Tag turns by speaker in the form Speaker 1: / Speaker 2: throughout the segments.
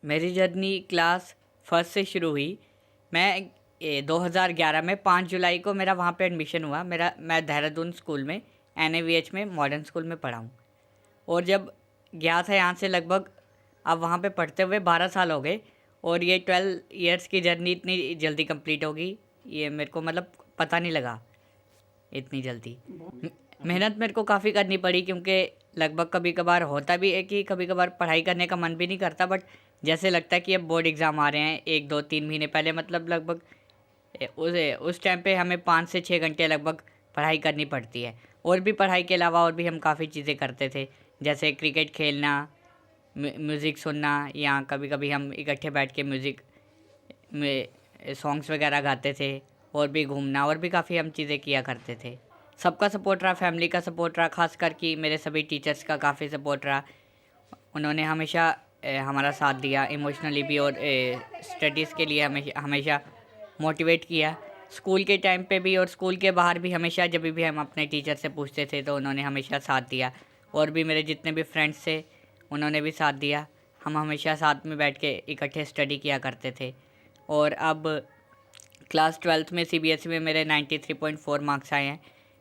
Speaker 1: मेरी journey class first से शुरू हुई। मैं 2011 में 5 जुलाई को मेरा वहाँ पे एडमिशन हुआ। मैं देहरादून स्कूल में NAVH में मॉडर्न स्कूल में पढ़ा हूँ। और जब गया था यहाँ से लगभग अब वहाँ पे पढ़ते हुए 12 साल हो गए। और ये 12 इयर्स की जर्नी इतनी जल्दी कंप्लीट होगी ये मेरे को मतलब पता नहीं लगा इतनी जल्दी। मेहनत मेरे को काफ़ी करनी पड़ी, क्योंकि लगभग कभी कभार होता भी है कि कभी कभार पढ़ाई करने का मन भी नहीं करता, बट जैसे लगता है कि अब बोर्ड एग्ज़ाम आ रहे हैं 1 2 3 महीने पहले, मतलब लगभग उस टाइम पे हमें 5 से 6 घंटे लगभग पढ़ाई करनी पड़ती है। और भी पढ़ाई के अलावा और भी हम काफ़ी चीज़ें करते थे, जैसे क्रिकेट खेलना, म्यूज़िक सुनना, या कभी कभी हम इकट्ठे बैठ के म्यूज़िक में सॉन्ग्स वगैरह गाते थे। और भी घूमना, और भी काफ़ी हम चीज़ें किया करते थे। सबका सपोर्ट रहा, फैमिली का सपोर्ट रहा, खासकर कि मेरे सभी टीचर्स का काफ़ी सपोर्ट रहा। उन्होंने हमेशा हमारा साथ दिया इमोशनली भी, और स्टडीज़ के लिए हमेशा हमेशा मोटिवेट किया। स्कूल के टाइम पे भी और स्कूल के बाहर भी हमेशा जब भी हम अपने टीचर से पूछते थे तो उन्होंने हमेशा साथ दिया। और भी मेरे जितने भी फ्रेंड्स थे उन्होंने भी साथ दिया। हम हमेशा साथ में बैठ के इकट्ठे स्टडी किया करते थे। और अब क्लास 12th में CBSE में मेरे 93.4 मार्क्स आए हैं।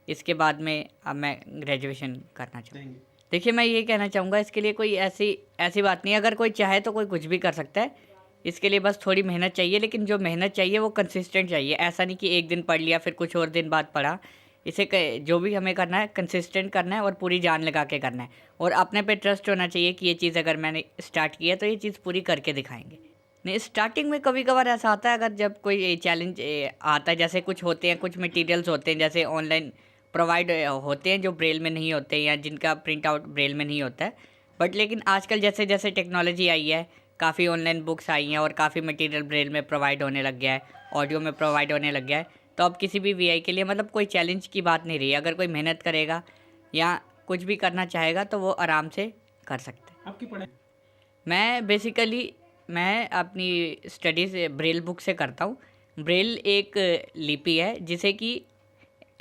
Speaker 1: इसके बाद में अब मैं ग्रेजुएशन करना चाहूँगा। देखिए, मैं ये कहना चाहूँगा, इसके लिए कोई ऐसी ऐसी बात नहीं है। अगर कोई चाहे तो कोई कुछ भी कर सकता है। इसके लिए बस थोड़ी मेहनत चाहिए, लेकिन जो मेहनत चाहिए वो कंसिस्टेंट चाहिए। ऐसा नहीं कि एक दिन पढ़ लिया फिर कुछ और दिन बाद पढ़ा। जो भी हमें करना है कंसिस्टेंट करना है और पूरी जान लगा के करना है। और अपने पे ट्रस्ट होना चाहिए कि ये चीज़ अगर मैंने स्टार्ट किया तो ये चीज़ पूरी करके दिखाएंगे। नहीं, स्टार्टिंग में कभी कभार ऐसा आता है, अगर जब कोई चैलेंज आता है, जैसे कुछ होते हैं, कुछ मटेरियल्स होते हैं जैसे ऑनलाइन प्रोवाइड होते हैं जो ब्रेल में नहीं होते, या जिनका प्रिंट आउट ब्रेल में नहीं होता है। बट लेकिन आजकल जैसे जैसे टेक्नोलॉजी आई है, काफ़ी ऑनलाइन बुक्स आई हैं और काफ़ी मटेरियल ब्रेल में प्रोवाइड होने लग गया है, ऑडियो में प्रोवाइड होने लग गया है। तो अब किसी भी VI के लिए मतलब कोई चैलेंज की बात नहीं रही। अगर कोई मेहनत करेगा या कुछ भी करना चाहेगा तो वो आराम से कर सकता है।
Speaker 2: आपकी पढ़ाई
Speaker 1: मैं अपनी स्टडीज़ ब्रेल बुक से करता हूँ। ब्रेल एक लिपि है जिसे कि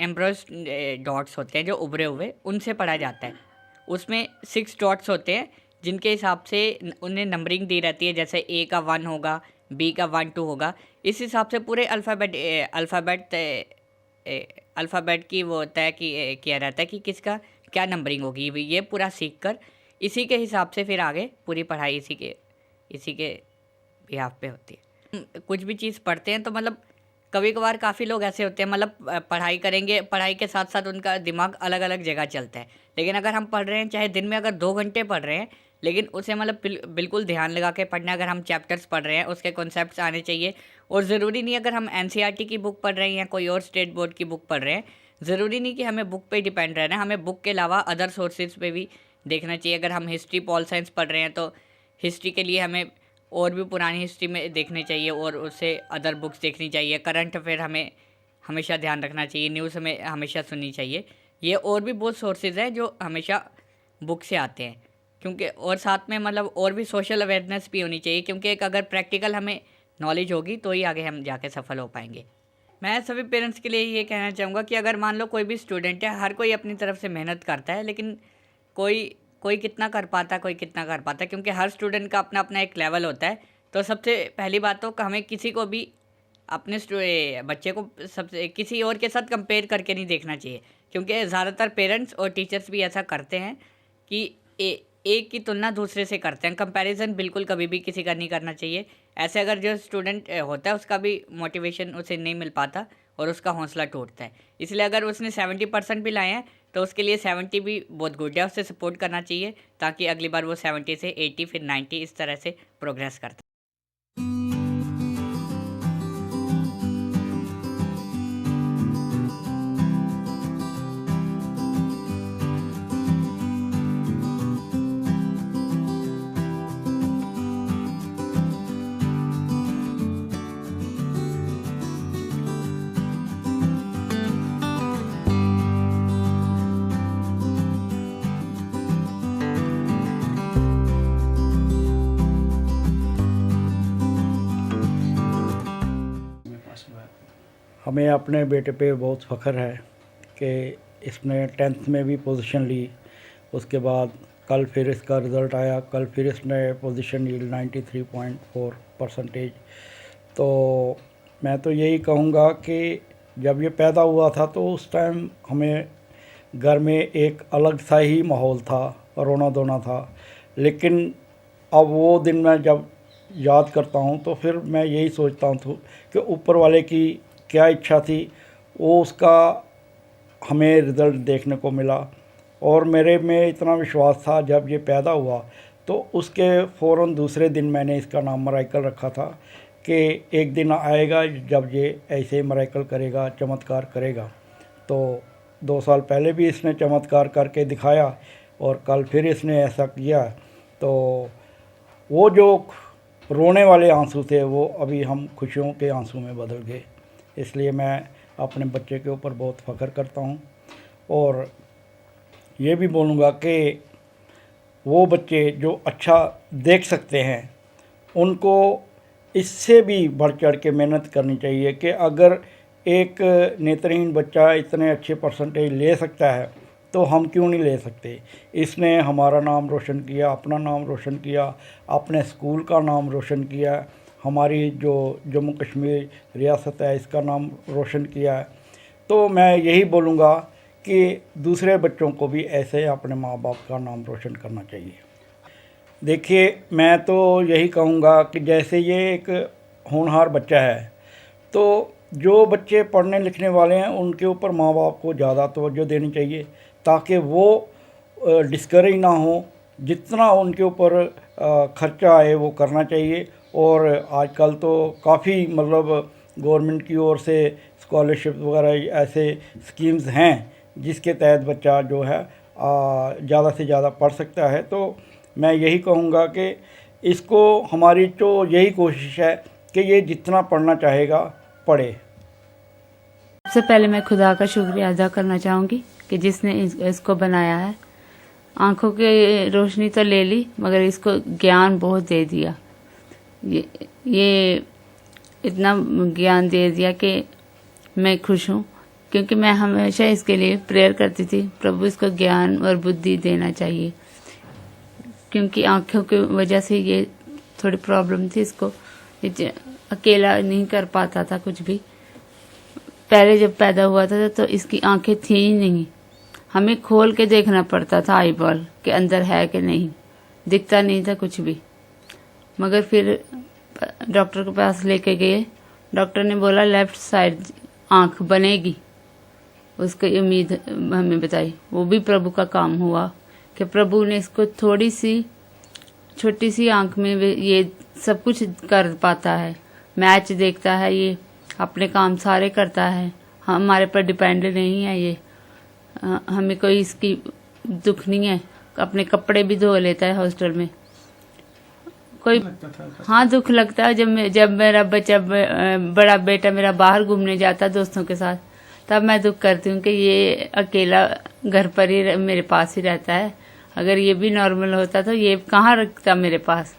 Speaker 1: एम्ब्रॉयड डॉट्स होते हैं जो उभरे हुए, उनसे पढ़ा जाता है। उसमें 6 डॉट्स होते हैं जिनके हिसाब से उन्हें नंबरिंग दी रहती है। जैसे A का 1 होगा, B का 1 2 होगा। इस हिसाब से पूरे अल्फ़ाबेट की वो तय किया रहता है कि किसका क्या नंबरिंग होगी। ये पूरा सीख कर इसी के हिसाब से फिर आगे पूरी पढ़ाई इसी के बिहाफ पे होती है। कुछ भी चीज़ पढ़ते हैं तो मतलब कभी कभार काफ़ी लोग ऐसे होते हैं, मतलब पढ़ाई करेंगे, पढ़ाई के साथ साथ उनका दिमाग अलग अलग जगह चलता है। लेकिन अगर हम पढ़ रहे हैं, चाहे दिन में अगर 2 घंटे पढ़ रहे हैं, लेकिन उसे मतलब बिल्कुल ध्यान लगा के पढ़ना है। अगर हम चैप्टर्स पढ़ रहे हैं उसके कॉन्सेप्ट्स आने चाहिए। और ज़रूरी नहीं अगर हम NCERT की बुक पढ़ रहे हैं या कोई और स्टेट बोर्ड की बुक पढ़ रहे हैं, ज़रूरी नहीं कि हमें बुक पे डिपेंड रहना है। हमें बुक के अलावा अदर सोर्सेज पे भी देखना चाहिए। अगर हम हिस्ट्री पॉल साइंस पढ़ रहे हैं तो हिस्ट्री के लिए हमें और भी पुरानी हिस्ट्री में देखनी चाहिए और उससे अदर बुक्स देखनी चाहिए। करंट अफेयर हमें हमेशा ध्यान रखना चाहिए। न्यूज़ हमें हमेशा सुननी चाहिए। ये और भी बहुत सोर्सेज हैं जो हमेशा बुक से आते हैं। क्योंकि और साथ में मतलब और भी सोशल अवेयरनेस भी होनी चाहिए, क्योंकि एक अगर प्रैक्टिकल हमें नॉलेज होगी तो ही आगे हम जाके सफल हो पाएंगे। मैं सभी पेरेंट्स के लिए ये कहना चाहूँगा कि अगर मान लो कोई भी स्टूडेंट है, हर कोई अपनी तरफ से मेहनत करता है, लेकिन कोई कोई कितना कर पाता, कोई कितना कर पाता, क्योंकि हर स्टूडेंट का अपना अपना एक लेवल होता है। तो सबसे पहली बात तो हमें किसी को भी अपने बच्चे को सबसे किसी और के साथ कंपेयर करके नहीं देखना चाहिए। क्योंकि ज़्यादातर पेरेंट्स और टीचर्स भी ऐसा करते हैं कि एक की तुलना दूसरे से करते हैं। कंपैरिजन बिल्कुल कभी भी किसी का नहीं करना चाहिए। ऐसे अगर जो स्टूडेंट होता है उसका भी मोटिवेशन उसे नहीं मिल पाता और उसका हौसला टूटता है। इसलिए अगर उसने 70% भी लाए हैं तो उसके लिए 70 भी बहुत गुड है, उससे सपोर्ट करना चाहिए, ताकि अगली बार वो 70 से 80 फिर 90 इस तरह से प्रोग्रेस करता है।
Speaker 2: में पास हुआ है।
Speaker 3: हमें अपने बेटे पे बहुत फ़ख्र है कि इसने 10th में भी पोजीशन ली, उसके बाद कल फिर इसका रिज़ल्ट आया, कल फिर इसने पोजीशन ली 93.4%। तो मैं तो यही कहूँगा कि जब ये पैदा हुआ था तो उस टाइम हमें घर में एक अलग सा ही माहौल था, रोना धोना था। लेकिन अब वो दिन मैं जब याद करता हूँ तो फिर मैं यही सोचता हूँ कि ऊपर वाले की क्या इच्छा थी, वो उसका हमें रिज़ल्ट देखने को मिला। और मेरे में इतना विश्वास था जब ये पैदा हुआ तो उसके फ़ौरन दूसरे दिन मैंने इसका नाम मराइकल रखा था कि एक दिन आएगा जब ये ऐसे मराइकल करेगा, चमत्कार करेगा। तो 2 साल पहले भी इसने चमत्कार करके दिखाया और कल फिर इसने ऐसा किया। तो वो जो रोने वाले आंसू थे वो अभी हम खुशियों के आंसू में बदल गए। इसलिए मैं अपने बच्चे के ऊपर बहुत फ़ख्र करता हूँ और ये भी बोलूँगा कि वो बच्चे जो अच्छा देख सकते हैं उनको इससे भी बढ़ चढ़ के मेहनत करनी चाहिए कि अगर एक नेत्रहीन बच्चा इतने अच्छे परसेंटेज ले सकता है तो हम क्यों नहीं ले सकते। इसने हमारा नाम रोशन किया, अपना नाम रोशन किया, अपने स्कूल का नाम रोशन किया, हमारी जो जम्मू कश्मीर रियासत है इसका नाम रोशन किया है। तो मैं यही बोलूँगा कि दूसरे बच्चों को भी ऐसे अपने माँ बाप का नाम रोशन करना चाहिए। देखिए, मैं तो यही कहूँगा कि जैसे ये एक होनहार बच्चा है तो जो बच्चे पढ़ने लिखने वाले हैं उनके ऊपर माँ बाप को ज़्यादा तवज्जो देनी चाहिए ताकि वो डिस्करेज ना हो। जितना उनके ऊपर खर्चा आए वो करना चाहिए। और आजकल तो काफ़ी मतलब गवर्नमेंट की ओर से स्कॉलरशिप वगैरह ऐसे स्कीम्स हैं जिसके तहत बच्चा जो है ज़्यादा से ज़्यादा पढ़ सकता है। तो मैं यही कहूँगा कि इसको हमारी तो यही कोशिश है कि ये जितना पढ़ना चाहेगा पढ़े।
Speaker 4: सबसे पहले मैं खुदा का शुक्रिया अदा करना चाहूँगी कि जिसने इसको बनाया है। आँखों की रोशनी तो ले ली मगर इसको ज्ञान बहुत दे दिया। ये इतना ज्ञान दे दिया कि मैं खुश हूँ, क्योंकि मैं हमेशा इसके लिए प्रेयर करती थी, प्रभु इसको ज्ञान और बुद्धि देना चाहिए। क्योंकि आँखों की वजह से ये थोड़ी प्रॉब्लम थी, इसको अकेला नहीं कर पाता था कुछ भी। पहले जब पैदा हुआ था तो इसकी आंखें थी ही नहीं, हमें खोल के देखना पड़ता था आई बॉल के अंदर है कि नहीं, दिखता नहीं था कुछ भी। मगर फिर डॉक्टर के पास लेके गए, डॉक्टर ने बोला लेफ्ट साइड आंख बनेगी, उसकी उम्मीद हमें बताई। वो भी प्रभु का काम हुआ कि प्रभु ने इसको थोड़ी सी छोटी सी आंख में ये सब कुछ कर पाता है, मैच देखता है, ये अपने काम सारे करता है, हमारे पर डिपेंड नहीं है ये, हमें कोई इसकी दुख नहीं है। अपने कपड़े भी धो लेता है हॉस्टल में, कोई हाँ दुख लगता है जब मेरा बच्चा बड़ा बेटा मेरा बाहर घूमने जाता दोस्तों के साथ, तब मैं दुख करती हूँ कि ये अकेला घर पर ही मेरे पास ही रहता है। अगर ये भी नॉर्मल होता तो ये कहाँ रखता मेरे पास।